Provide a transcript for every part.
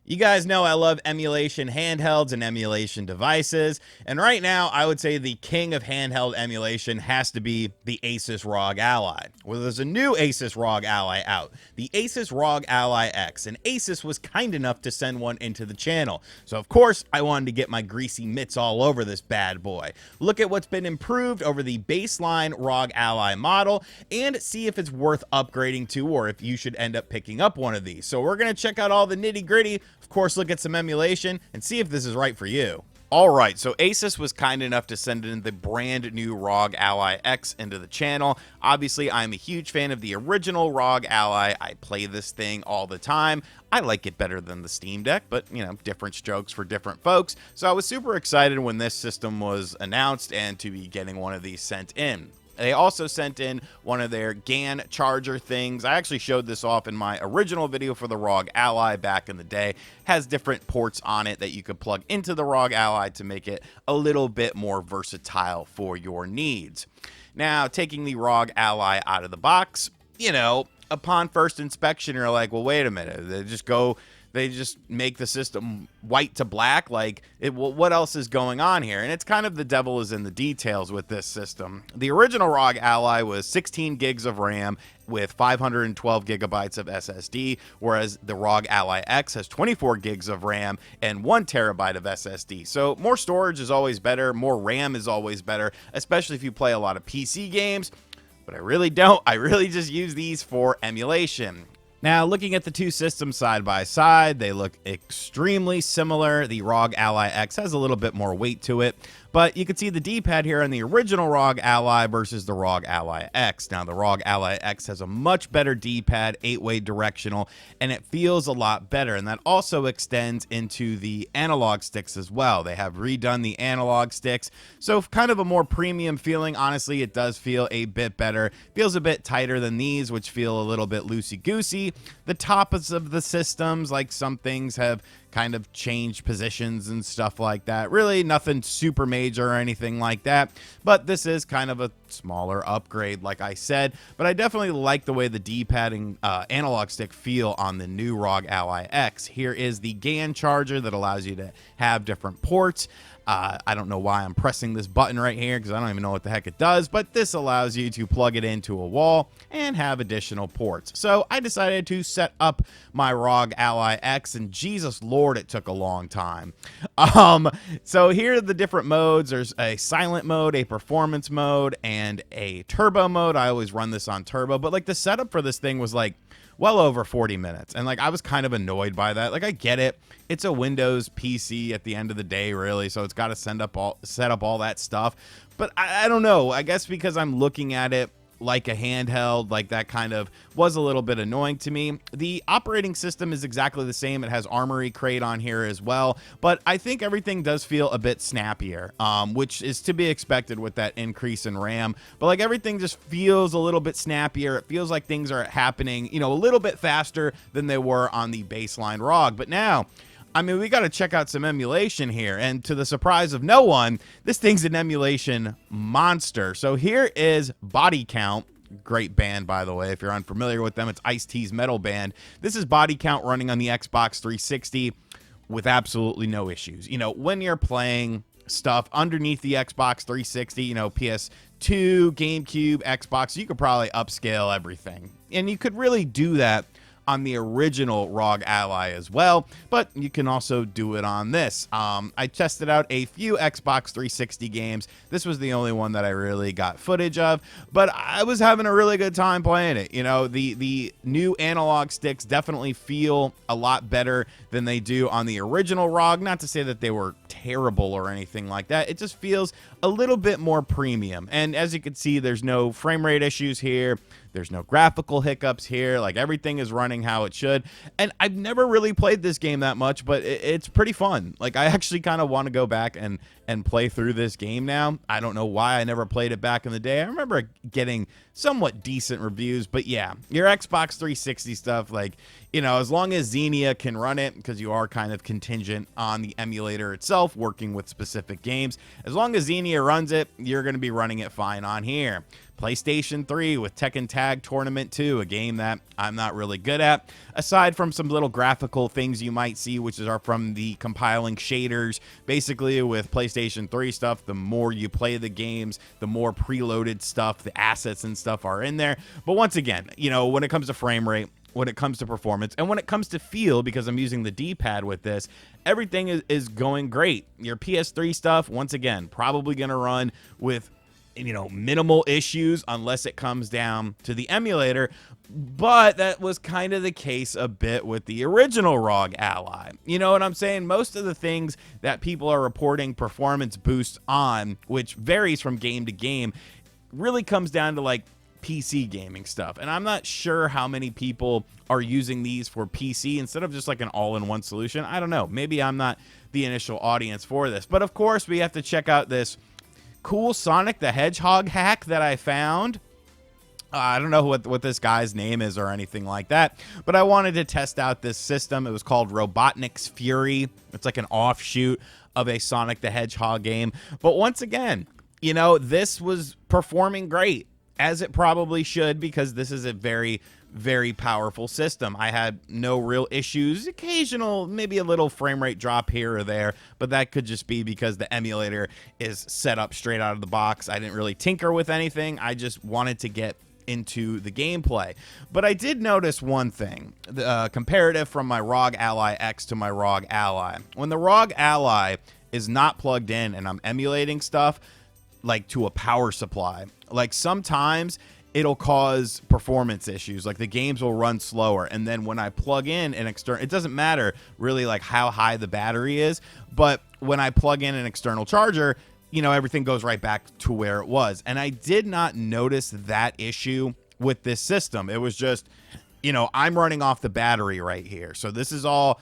You guys know I love emulation handhelds and emulation devices, and right now I would say the king of handheld emulation has to be the Asus Rog Ally. Well, there's a new Asus Rog Ally out, the Asus Rog Ally X, and Asus was kind enough to send one into the channel, so of course I wanted to get my greasy mitts all over this bad boy. Look at what's been improved over the baseline Rog Ally model, and see if it's worth upgrading to, or if you should end up picking up one of these. So we're going to check out all the nitty gritty. Of course, look at some emulation and see if this is right for you. Alright, so Asus was kind enough to send in the brand new Rog Ally X into the channel. Obviously, I'm a huge fan of the original Rog Ally. I play this thing all the time. I like it better than the Steam Deck, but, you know, different strokes for different folks. So I was super excited when this system was announced and to be getting one of these sent in. They also sent in one of their GAN charger things. I actually showed this off in my original video for the ROG Ally back in the day. Has different ports on it that you could plug into the ROG Ally to make it a little bit more versatile for your needs. Now, taking the ROG Ally out of the box, you know, upon first inspection, you're like, well, wait a minute. They just make the system white to black. Like, what else is going on here? And it's kind of the devil is in the details with this system. The original ROG Ally was 16 gigs of RAM with 512 gigabytes of SSD, whereas the ROG Ally X has 24 gigs of RAM and 1 terabyte of SSD. So more storage is always better, more RAM is always better, especially if you play a lot of PC games. But I really don't. I really just use these for emulation. Now, looking at the two systems side by side, they look extremely similar. The ROG Ally X has a little bit more weight to it, but you can see the D-pad here on the original ROG Ally versus the ROG Ally X. Now, the ROG Ally X has a much better D-pad, 8-way directional, and it feels a lot better, and that also extends into the analog sticks as well. They have redone the analog sticks, so kind of a more premium feeling. Honestly, it does feel a bit better. Feels a bit tighter than these, which feel a little bit loosey-goosey. The tops of the systems, like some things have kind of changed positions and stuff like that. Really nothing super major or anything like that, but this is kind of a smaller upgrade, like I said. But I definitely like the way the D-pad and analog stick feel on the new ROG Ally X. Here is the GAN charger that allows you to have different ports. I don't know why I'm pressing this button right here because I don't even know what the heck it does, but this allows you to plug it into a wall and have additional ports. So I decided to set up my ROG Ally X, and Jesus Lord, it took a long time. So here are the different modes. There's a silent mode, a performance mode, and a turbo mode. I always run this on turbo, but like the setup for this thing was like well over 40 minutes. And like, I was kind of annoyed by that. Like, I get it. It's a Windows PC at the end of the day, really. So it's got to set up all that stuff. But I don't know. I guess because I'm looking at it like a handheld, like that kind of was a little bit annoying to me. The operating system is exactly the same. It has Armory Crate on here as well, but I think everything does feel a bit snappier, which is to be expected with that increase in RAM. But like, everything just feels a little bit snappier. It feels like things are happening, you know, a little bit faster than they were on the baseline ROG. But now, I mean, we got to check out some emulation here, and to the surprise of no one, this thing's an emulation monster. So here is Body Count. Great band, by the way. If you're unfamiliar with them, it's Ice-T's metal band. This is Body Count running on the Xbox 360 with absolutely no issues. You know, when you're playing stuff underneath the Xbox 360, you know, PS2, GameCube, Xbox, you could probably upscale everything. And you could really do that on the original ROG Ally as well, but you can also do it on this. I tested out a few Xbox 360 games. This was the only one that I really got footage of, but I was having a really good time playing it. You know, the new analog sticks definitely feel a lot better than they do on the original ROG. Not to say that they were terrible or anything like that. It just feels a little bit more premium. And as you can see, there's no frame rate issues here. There's no graphical hiccups here. Like, everything is running how it should. And I've never really played this game that much, but it's pretty fun. Like, I actually kind of want to go back and play through this game now. I don't know why I never played it back in the day. I remember getting somewhat decent reviews, but yeah, your Xbox 360 stuff, like, you know, as long as Xenia can run it, because you are kind of contingent on the emulator itself working with specific games, as long as Xenia runs it, you're going to be running it fine on here. PlayStation 3 with Tekken Tag Tournament 2, a game that I'm not really good at, aside from some little graphical things you might see, which are from the compiling shaders. Basically, with PlayStation 3 stuff, the more you play the games, the more preloaded stuff, the assets and stuff are in there. But once again, you know, when it comes to frame rate, when it comes to performance, and when it comes to feel, because I'm using the D-pad with this, everything is going great. Your PS3 stuff, once again, probably going to run with, you know, minimal issues unless it comes down to the emulator. But that was kind of the case a bit with the original ROG Ally. You know what I'm saying? Most of the things that people are reporting performance boosts on, which varies from game to game, really comes down to like PC gaming stuff. And I'm not sure how many people are using these for PC instead of just like an all-in-one solution. I don't know. Maybe I'm not the initial audience for this. But of course, we have to check out this cool Sonic the Hedgehog hack that I found. I don't know what this guy's name is or anything like that, but I wanted to test out this system. It was called Robotnik's Fury. It's like an offshoot of a Sonic the Hedgehog game. But once again, you know, this was performing great, as it probably should, because this is a very, very powerful system. I had no real issues, occasional, maybe a little frame rate drop here or there, but that could just be because the emulator is set up straight out of the box. I didn't really tinker with anything. I just wanted to get into the gameplay. But I did notice one thing, the comparative from my ROG Ally X to my ROG Ally. When the ROG Ally is not plugged in and I'm emulating stuff, like to a power supply, like sometimes it'll cause performance issues. Like the games will run slower. And then when I plug in an external, it doesn't matter really like how high the battery is, but when I plug in an external charger, you know, everything goes right back to where it was. And I did not notice that issue with this system. It was just, you know, I'm running off the battery right here. So this is all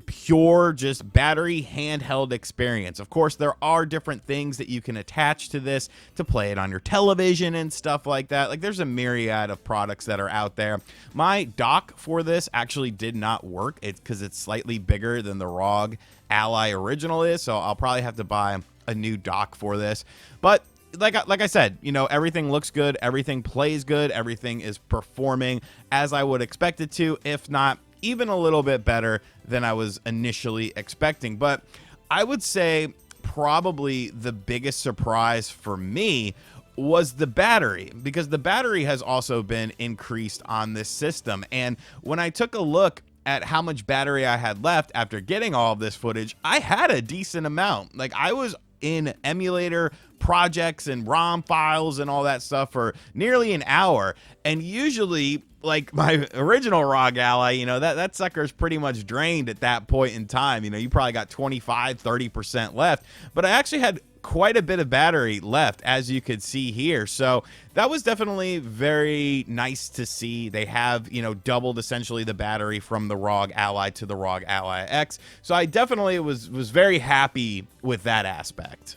pure just battery handheld experience. Of course, there are different things that you can attach to this to play it on your television and stuff like that. Like there's a myriad of products that are out there. My dock for this actually did not work. It's because it's slightly bigger than the ROG Ally original is, so I'll probably have to buy a new dock for this. But like I said, you know, everything looks good, everything plays good, everything is performing as I would expect it to, if not even a little bit better than I was initially expecting. But I would say probably the biggest surprise for me was the battery, because the battery has also been increased on this system. And when I took a look at how much battery I had left after getting all of this footage, I had a decent amount. Like I was in emulator projects and ROM files and all that stuff for nearly an hour. And usually, like my original ROG Ally, you know, that sucker's pretty much drained at that point in time. You know, you probably got 25-30% left, but I actually had quite a bit of battery left, as you could see here. So that was definitely very nice to see. They have, you know, doubled essentially the battery from the ROG Ally to the ROG Ally X. So I definitely was very happy with that aspect.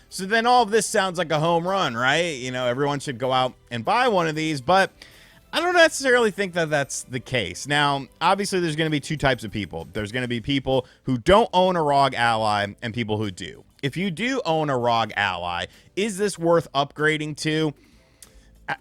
So then all of this sounds like a home run, right? You know, everyone should go out and buy one of these, but I don't necessarily think that that's the case. Now, obviously, there's going to be two types of people. There's going to be people who don't own a ROG Ally and people who do. If you do own a ROG Ally, is this worth upgrading to?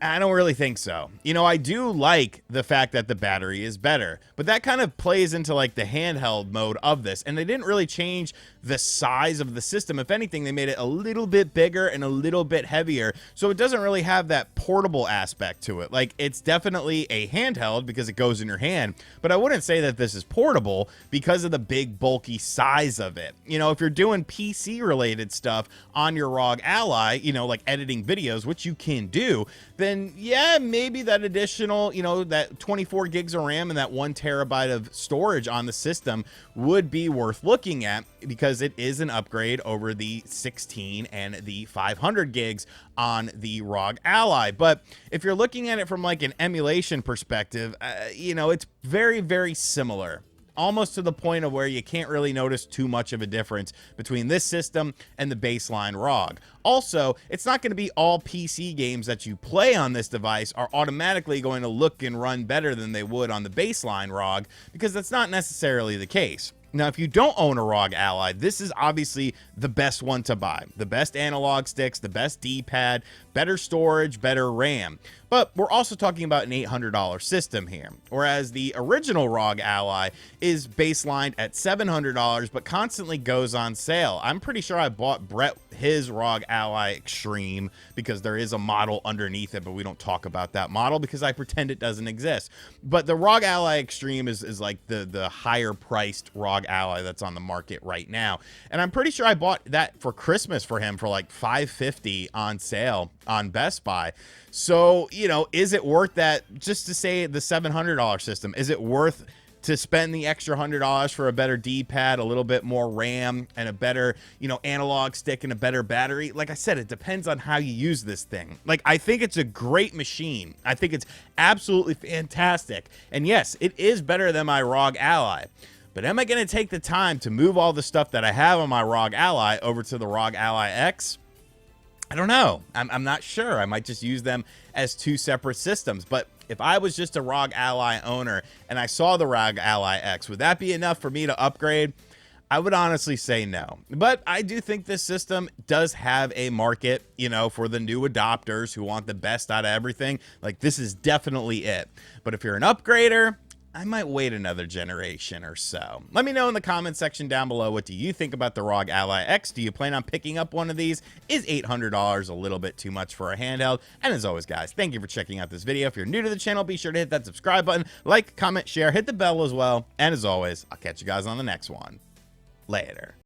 I don't really think so. You know, I do like the fact that the battery is better, but that kind of plays into like the handheld mode of this. And they didn't really change the size of the system. If anything, they made it a little bit bigger and a little bit heavier. So it doesn't really have that portable aspect to it. Like it's definitely a handheld because it goes in your hand, but I wouldn't say that this is portable because of the big bulky size of it. You know, if you're doing PC related stuff on your ROG Ally, you know, like editing videos, which you can do, then yeah, maybe that additional, you know, that 24 gigs of RAM and that 1 terabyte of storage on the system would be worth looking at, because it is an upgrade over the 16 and the 500 gigs on the ROG Ally. But if you're looking at it from like an emulation perspective, you know, it's very, very similar. almost to the point of where you can't really notice too much of a difference between this system and the baseline ROG. Also, it's not going to be all PC games that you play on this device are automatically going to look and run better than they would on the baseline ROG, because that's not necessarily the case. Now, if you don't own a ROG Ally, this is obviously the best one to buy. The best analog sticks, the best D-pad, better storage, better RAM. But we're also talking about an $800 system here, whereas the original ROG Ally is baselined at $700, but constantly goes on sale. I'm pretty sure I bought Brett his ROG Ally Extreme because there is a model underneath it, but we don't talk about that model because I pretend it doesn't exist. But the ROG Ally Extreme is like the higher priced ROG Ally that's on the market right now. And I'm pretty sure I bought that for Christmas for him for like $550 on sale on Best Buy. So, you know, is it worth that? Just to say the $700 system, is it worth to spend the extra $100 for a better D-pad, a little bit more RAM, and a better, you know, analog stick and a better battery? Like I said, it depends on how you use this thing. Like, I think it's a great machine. I think it's absolutely fantastic. And yes, it is better than my ROG Ally. But am I going to take the time to move all the stuff that I have on my ROG Ally over to the ROG Ally X? I don't know. I'm not sure. I might just use them as two separate systems. But if I was just a ROG Ally owner and I saw the ROG Ally X, would that be enough for me to upgrade? I would honestly say no. But I do think this system does have a market, you know, for the new adopters who want the best out of everything. Like, this is definitely it. But if you're an upgrader, I might wait another generation or so. Let me know in the comment section down below, what do you think about the ROG Ally X? Do you plan on picking up one of these? Is $800 a little bit too much for a handheld? And as always, guys, thank you for checking out this video. If you're new to the channel, be sure to hit that subscribe button, like, comment, share, hit the bell as well. And as always, I'll catch you guys on the next one. Later.